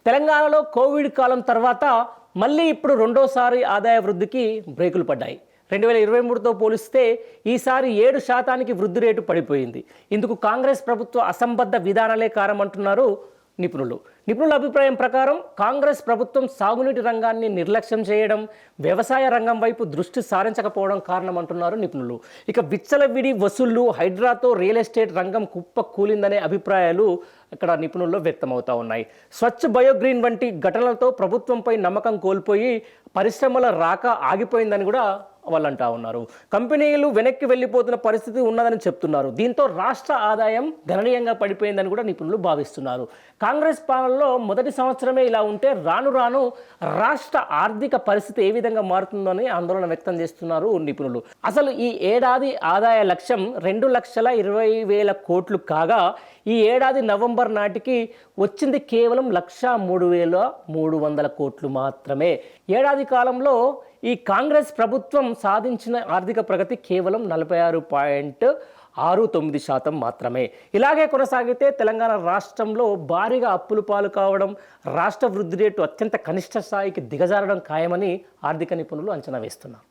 తెలంగాణలో కోవిడ్ కాలం తర్వాత మళ్ళీ ఇప్పుడు రెండోసారి ఆదాయ వృద్ధికి బ్రేకులు పడ్డాయి. 2023తో పోలిస్తే ఈసారి 7% వృద్ధి రేటు పడిపోయింది. ఇందుకు కాంగ్రెస్ ప్రభుత్వ అసంబద్ధ విధానాలే కారణమంటున్నారు నిపుణులు. నిపుణుల అభిప్రాయం ప్రకారం కాంగ్రెస్ ప్రభుత్వం సాగునీటి రంగాన్ని నిర్లక్ష్యం చేయడం, వ్యవసాయ రంగం వైపు దృష్టి సారించకపోవడం కారణమంటున్నారు నిపుణులు. ఇక విచ్చలవిడి వసూళ్లు, హైడ్రాతో రియల్ ఎస్టేట్ రంగం కుప్ప కూలిందనే అభిప్రాయాలు ఇక్కడ నిపుణుల్లో వ్యక్తమవుతా ఉన్నాయి. స్వచ్ఛ బయోగ్రీన్ వంటి ఘటనలతో ప్రభుత్వంపై నమ్మకం కోల్పోయి పరిశ్రమల రాక ఆగిపోయిందని కూడా వాళ్ళు అంటా ఉన్నారు. కంపెనీలు వెనక్కి వెళ్ళిపోతున్న పరిస్థితి ఉన్నదని చెప్తున్నారు. దీంతో రాష్ట్ర ఆదాయం గణనీయంగా పడిపోయిందని కూడా నిపుణులు భావిస్తున్నారు. కాంగ్రెస్ పాలనలో మొదటి సంవత్సరమే ఇలా ఉంటే రాను రాను రాష్ట్ర ఆర్థిక పరిస్థితి ఏ విధంగా మారుతుందని ఆందోళన వ్యక్తం చేస్తున్నారు నిపుణులు. అసలు ఈ ఏడాది ఆదాయ లక్ష్యం 2,20,000 కోట్లు కాగా ఈ ఏడాది నవంబర్ నాటికి వచ్చింది కేవలం 1,03,300 కోట్లు మాత్రమే. ఏడాది కాలంలో ఈ కాంగ్రెస్ ప్రభుత్వం సాధించిన ఆర్థిక ప్రగతి కేవలం 46.69% మాత్రమే. ఇలాగే కొనసాగితే తెలంగాణ రాష్ట్రంలో భారీగా అప్పులు పాలు కావడం, రాష్ట్ర వృద్ధి రేటు అత్యంత కనిష్ట స్థాయికి దిగజారడం ఖాయమని ఆర్థిక నిపుణులు అంచనా వేస్తున్నారు.